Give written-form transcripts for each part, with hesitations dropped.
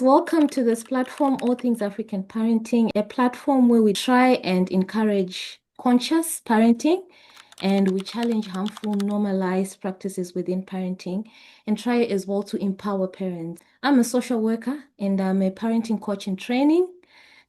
Welcome to this platform, All Things African Parenting, a platform where we try and encourage conscious parenting and we challenge harmful, normalized practices within parenting and try as well to empower parents. I'm a social worker and I'm a parenting coach in training.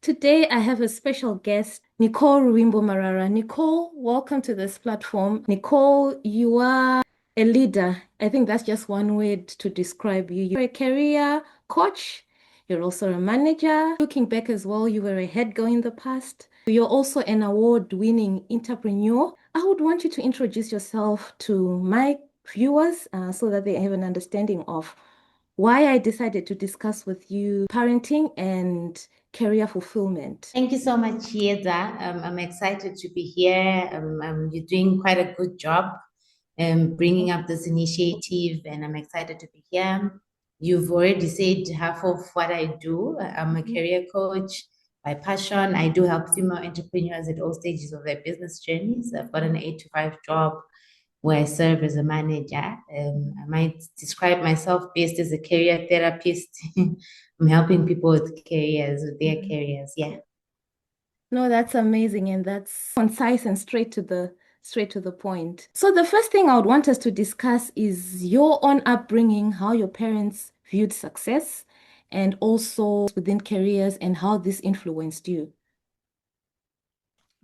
Today, I have a special guest, Nicole Ruvimbo Marara. Nicole, welcome to this platform. Nicole, you are a leader. I think that's just one word to describe you. You're a career coach. You're also a manager. Looking back as well, you were a head girl in the past. You're also an award-winning entrepreneur. I would want you to introduce yourself to my viewers so that they have an understanding of why I decided to discuss with you parenting and career fulfillment. Thank you so much, Chieza. I'm excited to be here. You're doing quite a good job bringing up this initiative, and I'm excited to be here. You've already said half of what I do. I'm a career coach by passion. I do help female entrepreneurs at all stages of their business journeys. I've got an 8 to 5 job where I serve as a manager. I might describe myself best as a career therapist. I'm helping people with careers, with their careers. Yeah. No, that's amazing, and that's concise and straight to the point. So the first thing I would want us to discuss is your own upbringing, how your parents viewed success, and also within careers and how this influenced you.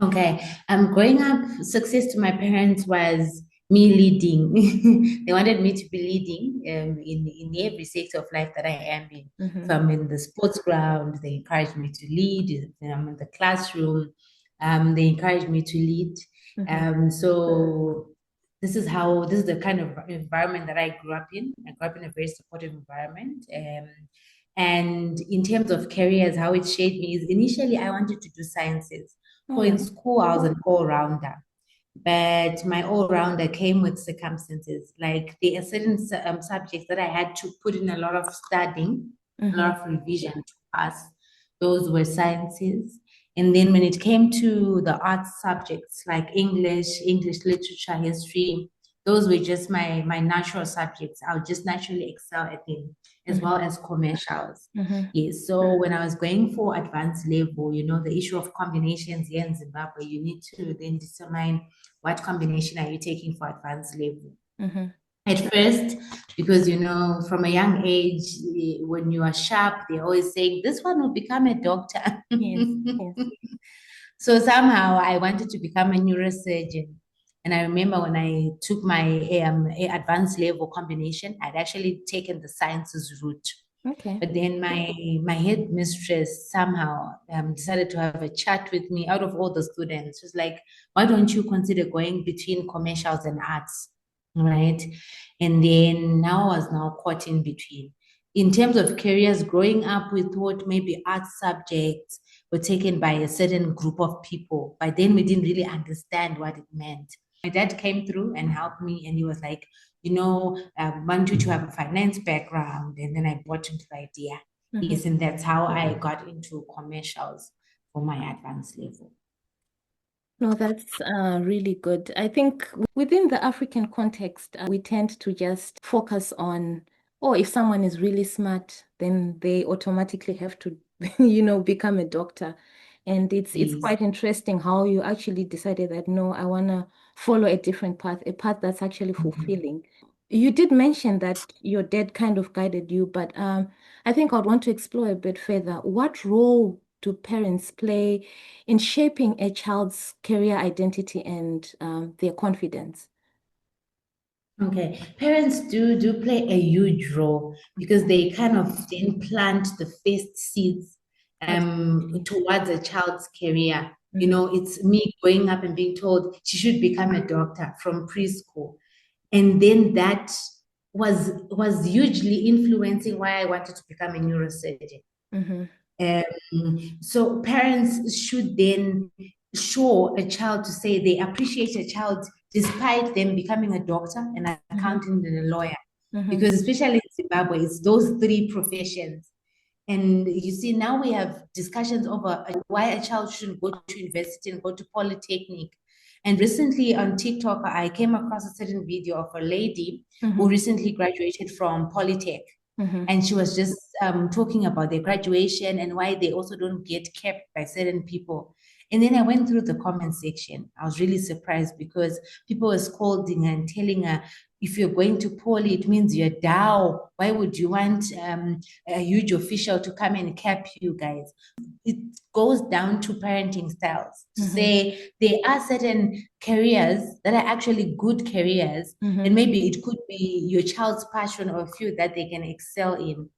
Okay. Growing up, success to my parents was me leading. They wanted me to be leading in every sector of life that I am in. If I'm in the sports ground, they encourage me to lead. If I'm in the classroom, they encourage me to lead. So this is the kind of environment that I grew up in. I grew up in a very supportive environment. And in terms of careers, how it shaped me is initially I wanted to do sciences. So in school, I was an all-rounder, but my all-rounder came with circumstances. Like there are certain subjects that I had to put in a lot of studying, a lot of revision to pass. Those were sciences. And then when it came to the arts subjects like English literature, history, those were just my natural subjects. I would just naturally excel at them, as well as commercials. Yes. So when I was going for advanced level, the issue of combinations here in Zimbabwe, you need to then determine what combination are you taking for advanced level. At first, because from a young age, when you are sharp, they're always saying, this one will become a doctor. Yes. So somehow I wanted to become a neurosurgeon. And I remember when I took my advanced level combination, I'd actually taken the sciences route. Okay. But then my headmistress somehow decided to have a chat with me out of all the students. She was like, why don't you consider going between commercials and arts? Right. And then now I was now caught in between. In terms of careers, growing up, we thought maybe arts subjects were taken by a certain group of people. But then we didn't really understand what it meant. My dad came through and helped me, and he was like, I want you to have a finance background. And then I bought into the idea. Yes, and that's how I got into commercials for my advanced level. No, that's really good. I think within the African context, we tend to just focus on, oh, if someone is really smart, then they automatically have to, become a doctor. And it's quite interesting how you actually decided that, no, I want to follow a different path, a path that's actually fulfilling. You did mention that your dad kind of guided you, but I think I'd want to explore a bit further. What role do parents play in shaping a child's career identity and their confidence? Okay, parents do play a huge role because they kind of then plant the first seeds towards a child's career. It's me growing up and being told she should become a doctor from preschool. And then that was hugely influencing why I wanted to become a neurosurgeon. So parents should then show a child to say they appreciate a child despite them becoming a doctor, an accountant, and a lawyer. Because especially in Zimbabwe, it's those three professions. And you see, now we have discussions over why a child shouldn't go to university and go to polytechnic. And recently on TikTok, I came across a certain video of a lady who recently graduated from Polytech. And she was just talking about their graduation and why they also don't get kept by certain people. And then I went through the comment section. I was really surprised because people were scolding her and telling her, if you're going to poly, it means you're down. Why would you want a huge official to come and cap you guys? It goes down to parenting styles. To say there are certain careers that are actually good careers, and maybe it could be your child's passion or a field that they can excel in.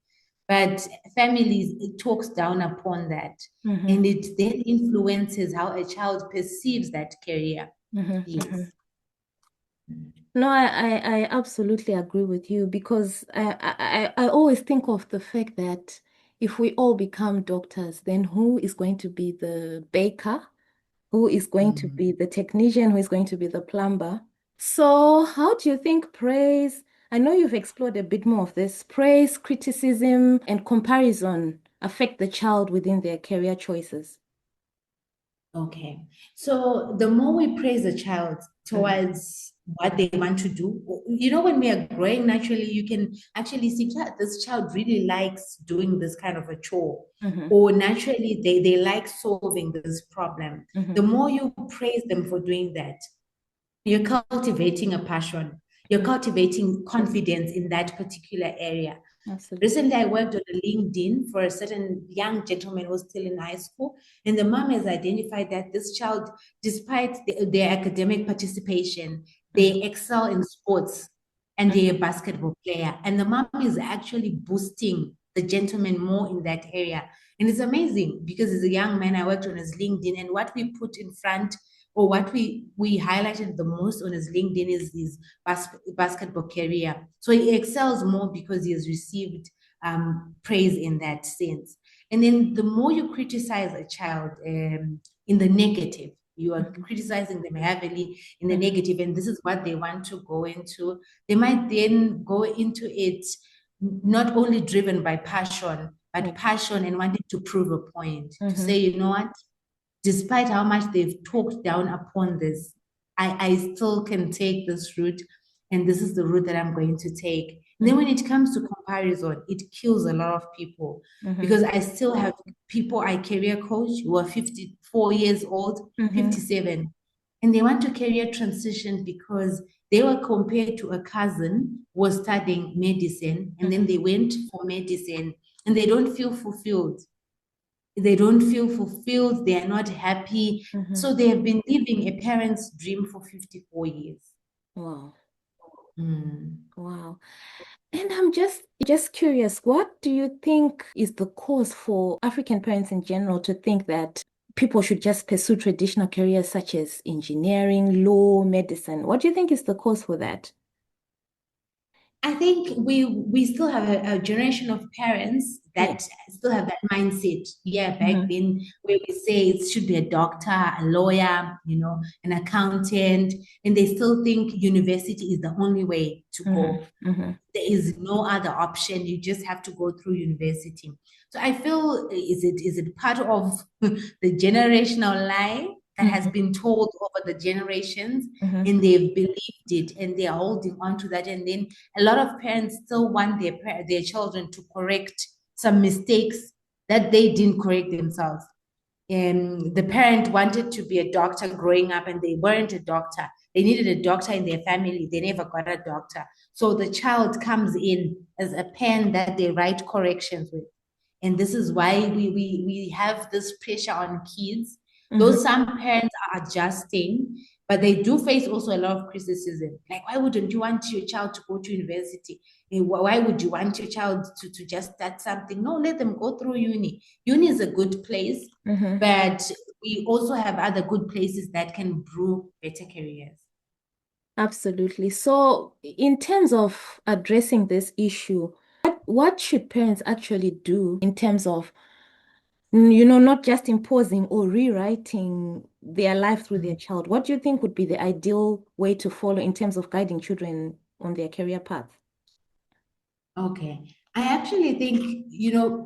But families, it talks down upon that. And it then influences how a child perceives that career. Yes. No, I absolutely agree with you because I always think of the fact that if we all become doctors, then who is going to be the baker? Who is going to be the technician? Who is going to be the plumber? So, how do you think praise? I know you've explored a bit more of this. Praise, criticism, and comparison affect the child within their career choices. Okay. So the more we praise a child towards what they want to do, when we are growing naturally, you can actually see, "Yeah, this child really likes doing this kind of a chore." Or naturally they like solving this problem. The more you praise them for doing that, you're cultivating a passion. You're cultivating confidence in that particular area. Absolutely. Recently, I worked on a LinkedIn for a certain young gentleman who was still in high school, and the mom has identified that this child, despite their academic participation, they excel in sports and they're a basketball player. And the mom is actually boosting the gentleman more in that area. And it's amazing because as a young man, I worked on his LinkedIn, and what we put in front or what we highlighted the most on his LinkedIn is his basketball career. So he excels more because he has received praise in that sense. And then the more you criticize a child in the negative, you are criticizing them heavily in the negative, and this is what they want to go into. They might then go into it not only driven by passion, but passion and wanting to prove a point, to say, you know what, despite how much they've talked down upon this, I still can take this route, and this is the route that I'm going to take. And then when it comes to comparison, it kills a lot of people because I still have people I career coach who are 54 years old, 57, and they want to career transition because they were compared to a cousin who was studying medicine, and then they went for medicine and they don't feel fulfilled. They don't feel fulfilled. They are not happy. So they have been living a parent's dream for 54 years. Wow. Mm. Wow. And I'm just curious, what do you think is the cause for African parents in general to think that people should just pursue traditional careers such as engineering, law, medicine? What do you think is the cause for that? I think we still have a generation of parents that still have that mindset. Yeah, back then where we say it should be a doctor, a lawyer, an accountant, and they still think university is the only way to go. There is no other option. You just have to go through university. So I feel, is it part of the generational lie that has been told over the generations, and they've believed it and they are holding on to that, and then a lot of parents still want their children to correct some mistakes that they didn't correct themselves. And the parent wanted to be a doctor growing up and they weren't a doctor. They needed a doctor in their family. They never got a doctor. So the child comes in as a pen that they write corrections with. And this is why we have this pressure on kids. Though some parents are adjusting, but they do face also a lot of criticism. Like, why wouldn't you want your child to go to university? Why would you want your child to just start something? No, let them go through uni. Uni is a good place, but we also have other good places that can brew better careers. Absolutely. So, in terms of addressing this issue, what should parents actually do in terms of, not just imposing or rewriting their life through their child? What do you think would be the ideal way to follow in terms of guiding children on their career path? Okay. I actually think,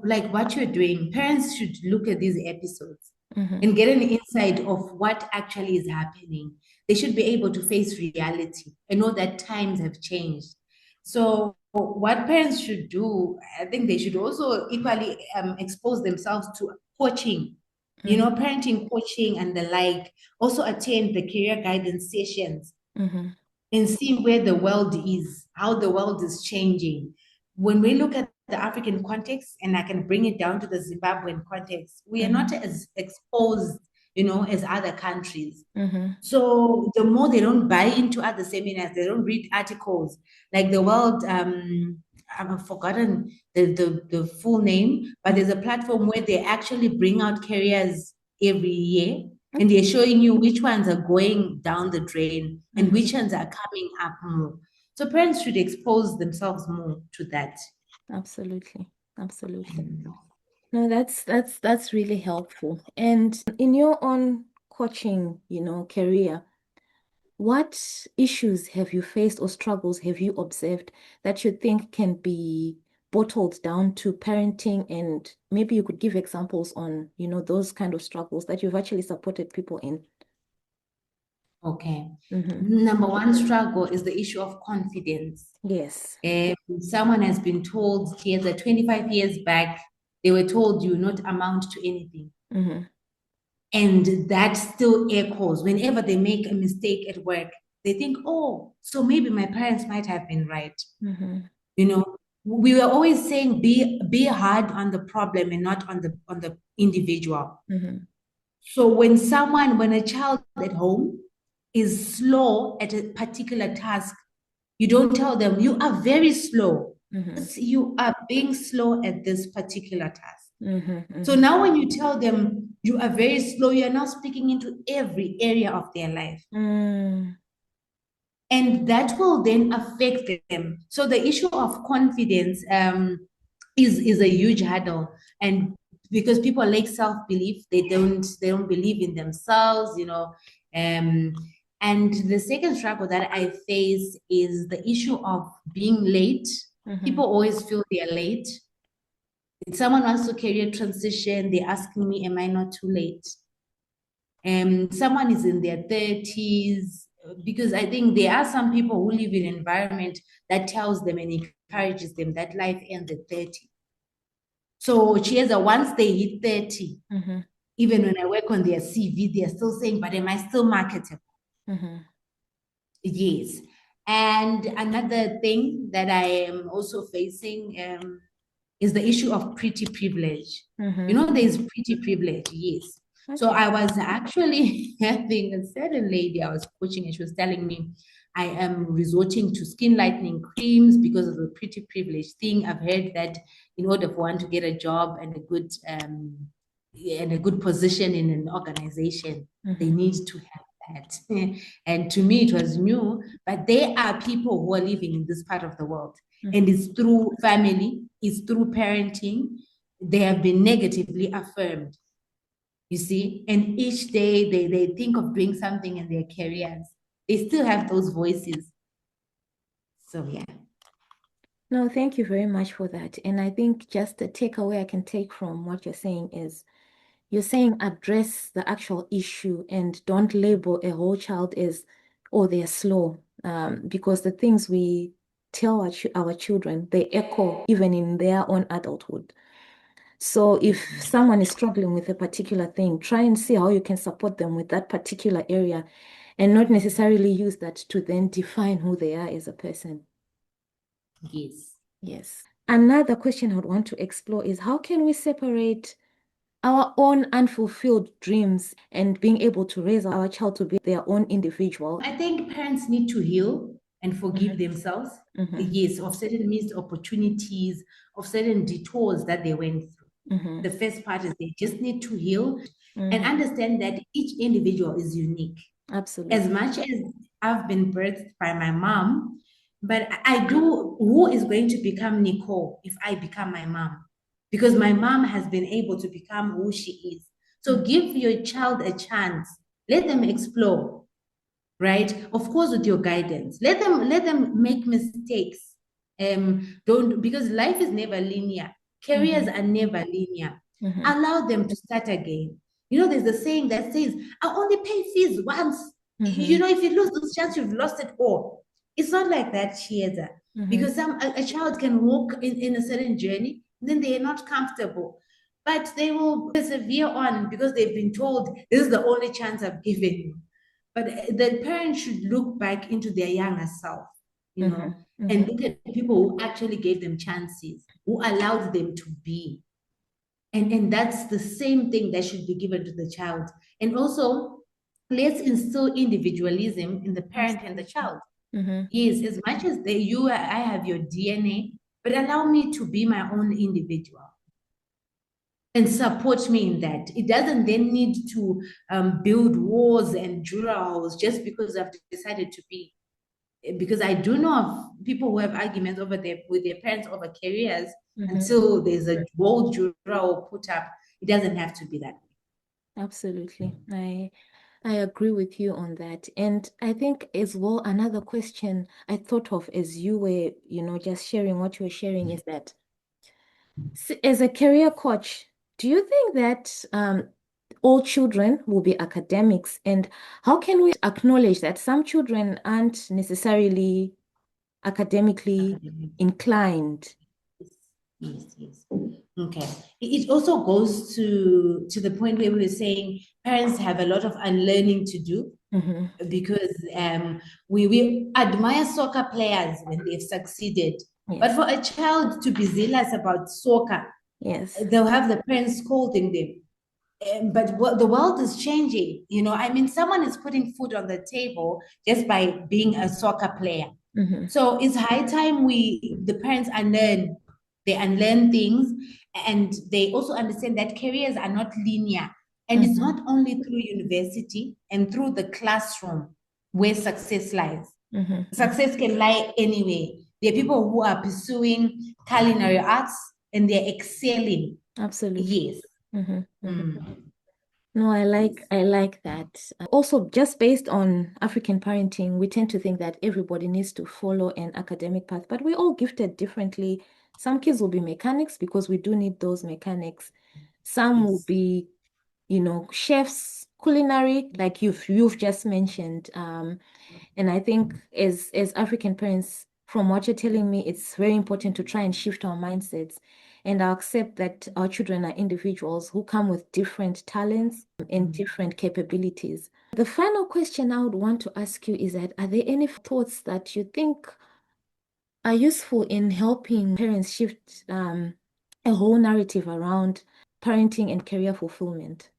like what you're doing, parents should look at these episodes and get an insight of what actually is happening. They should be able to face reality and know that times have changed. So what parents should do, I think they should also equally expose themselves to coaching, parenting coaching and the like. Also attend the career guidance sessions and see where the world is, how the world is changing. When we look at the African context, and I can bring it down to the Zimbabwean context, we are not as exposed, as other countries. So the more they don't buy into other seminars, they don't read articles like the world. I've forgotten the full name, but there's a platform where they actually bring out careers every year, and they're showing you which ones are going down the drain and which ones are coming up more. So parents should expose themselves more to that. Absolutely. No, that's really helpful. And in your own coaching, career, what issues have you faced or struggles have you observed that you think can be bottled down to parenting? And maybe you could give examples on, those kind of struggles that you've actually supported people in. Okay. Number one struggle is the issue of confidence. Yes. Someone has been told here that 25 years back, they were told you not amount to anything. And that still echoes whenever they make a mistake at work. They think, oh, so maybe my parents might have been right. We were always saying be hard on the problem and not on the individual. So when a child at home is slow at a particular task, you don't tell them you are very slow. You are being slow at this particular task. So now when you tell them you are very slow, you're now speaking into every area of their life. And that will then affect them. So the issue of confidence is a huge hurdle. And because people lack self-belief, they don't believe in themselves, and the second struggle that I face is the issue of being late. People always feel they are late. If someone wants to career transition, they're asking me, am I not too late? Someone is in their 30s, because I think there are some people who live in an environment that tells them and encourages them that life ends at 30. So Chiesa, once they hit 30, even when I work on their CV, they're still saying, but am I still marketable? Yes. And another thing that I am also facing is the issue of pretty privilege. There's pretty privilege, yes. Okay. So I was actually having a certain lady I was coaching, and she was telling me, I am resorting to skin lightening creams because of the pretty privilege thing. I've heard that in order for one to get a job and a good position in an organization, they need to have that. And to me, it was new, but there are people who are living in this part of the world, and it's through family, it's through parenting, they have been negatively affirmed, you see, and each day they think of doing something in their careers. They still have those voices. So, yeah. No, thank you very much for that. And I think just the takeaway I can take from what you're saying is, you're saying address the actual issue and don't label a whole child as, oh, they're slow. Because the things we tell our children, they echo even in their own adulthood. So if someone is struggling with a particular thing, try and see how you can support them with that particular area and not necessarily use that to then define who they are as a person. Yes. Another question I would want to explore is, how can we separate our own unfulfilled dreams and being able to raise our child to be their own individual? I think parents need to heal and forgive themselves, yes, of certain missed opportunities, of certain detours that they went through. The first part is they just need to heal and understand that each individual is unique. Absolutely. As much as I've been birthed by my mom, but who is going to become Nicole if I become my mom? Because my mom has been able to become who she is. So give your child a chance. Let them explore, right? Of course, with your guidance. Let them make mistakes. Because life is never linear. Careers are never linear. Allow them to start again. There's a saying that says, I only pay fees once. If you lose this chance, you've lost it all. It's not like that, Chiesa. Because a child can walk in a certain journey, then they are not comfortable. But they will persevere on because they've been told this is the only chance I've given you. But the parents should look back into their younger self, and look at people who actually gave them chances, who allowed them to be. And that's the same thing that should be given to the child. And also, let's instill individualism in the parent and the child. Yes, as much as I have your DNA, but allow me to be my own individual and support me in that. It doesn't then need to build walls and drills just because I've decided to be. Because I do know of people who have arguments with their parents over careers until there's a wall drill put up. It doesn't have to be that way. Absolutely. I agree with you on that. And I think as well, another question I thought of as you were, just sharing what you were sharing is that as a career coach, do you think that all children will be academics? And how can we acknowledge that some children aren't necessarily academically inclined? Yes. Okay. It also goes to the point where we were saying parents have a lot of unlearning to do because we admire soccer players when they've succeeded. Yes. But for a child to be zealous about soccer, Yes. they'll have the parents scolding them. But the world is changing. I mean, someone is putting food on the table just by being a soccer player. So it's high time the parents unlearn. They unlearn things, and they also understand that careers are not linear. And it's not only through university and through the classroom where success lies. Success can lie anywhere. There are people who are pursuing culinary arts and they're excelling. Absolutely. Yes. No, I like that. Also, just based on African parenting, we tend to think that everybody needs to follow an academic path, but we're all gifted differently. Some kids will be mechanics because we do need those mechanics. Some will be, chefs, culinary, like you've just mentioned. And I think as African parents, from what you're telling me, it's very important to try and shift our mindsets and accept that our children are individuals who come with different talents and different capabilities. The final question I would want to ask you is that, are there any thoughts that you think are useful in helping parents shift a whole narrative around parenting and career fulfillment?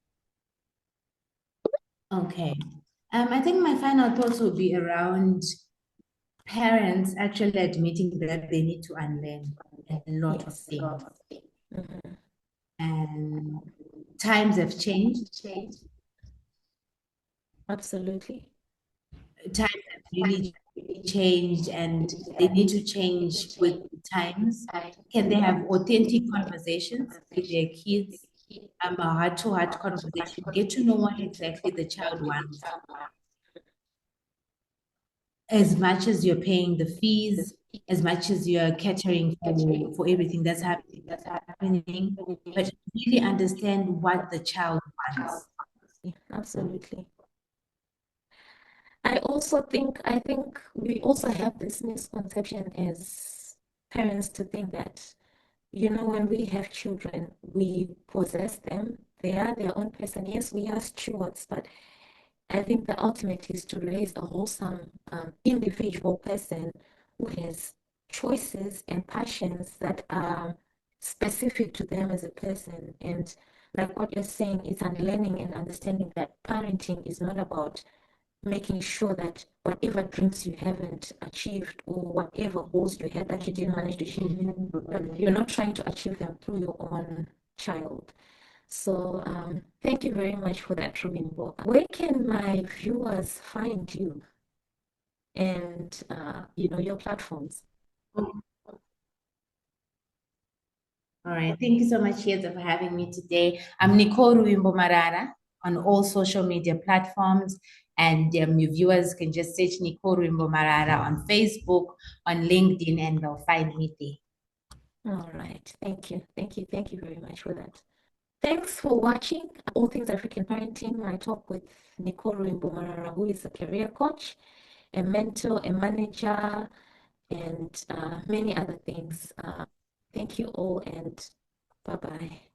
Okay. I think my final thoughts will be around parents actually admitting that they need to unlearn a lot of things. And times have changed. Absolutely. Times have really changed, and they need to change with the times. Can they have authentic conversations with their kids? A heart-to-heart conversation. Get to know what exactly the child wants. As much as you're paying the fees, as much as you're catering for everything that's happening, but really understand what the child wants. Absolutely. I think we also have this misconception as parents to think that, when we have children, we possess them. They are their own person. Yes, we are stewards, but I think the ultimate is to raise a wholesome individual person who has choices and passions that are specific to them as a person. And like what you're saying, it's unlearning and understanding that parenting is not about making sure that whatever dreams you haven't achieved or whatever goals you had that you didn't manage to achieve, you're not trying to achieve them through your own child. So thank you very much for that, Ruvimbo. Where can my viewers find you and your platforms? All right. Thank you so much, Yeza, for having me today. I'm Nicole Ruvimbo Marara on all social media platforms. And your viewers can just search Nicole Ruvimbo Marara on Facebook, on LinkedIn, and they'll find me there. All right. Thank you. Thank you. Thank you very much for that. Thanks for watching All Things African Parenting. I talk with Nicole Ruvimbo Marara, who is a career coach, a mentor, a manager, and many other things. Thank you all, and bye-bye.